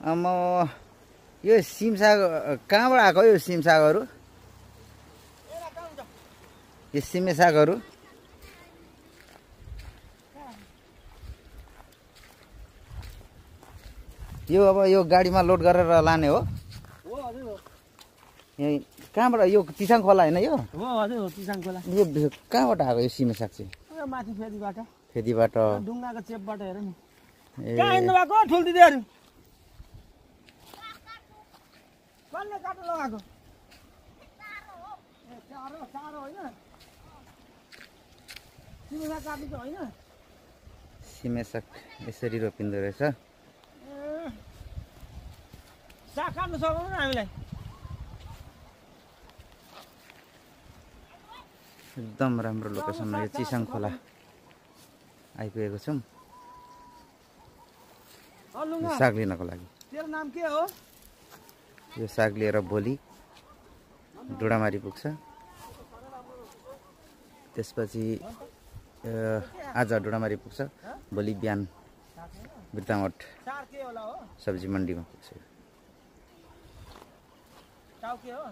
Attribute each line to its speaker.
Speaker 1: म यो सिमसाग कहाँबाट आएको यो सिमसागहरू यो सिमे सागहरू यो अब यो गाडीमा लोड गरेर लाने हो यही कहाँबाट यो तिसाङ खोला होइन यो
Speaker 2: हो हजुर हो तिसाङ खोला
Speaker 1: यो कहाँबाट आएको यो सिमे साग चाहिँ
Speaker 2: माथि फेदीबाट
Speaker 1: फेदीबाट
Speaker 2: ढुङ्गाको चेपबाट हेर नि कहाँ हिँड्नु भएको ठुल दिदीहरू कसले काट्नु लगाएको चारो होइन सिमे साग काट्नु चाहिँ होइन
Speaker 1: सिमे साग यसरी रोपिँदो रहेछ
Speaker 2: साग काट्नु सक्नु न हामीलाई
Speaker 1: एकदम राम्रो लोकेसनमा यो चिसाङ खोला आइपुगेको छौँ साग लिनको लागि
Speaker 2: तेरो नाम के हो
Speaker 1: यो साग लिएर भोलि डुडामारी पुग्छ त्यसपछि आज डुडामारी पुग्छ भोलि बिहान बिर्तामठ सब्जी मन्डीमा पुग्छ
Speaker 2: टाउ के हो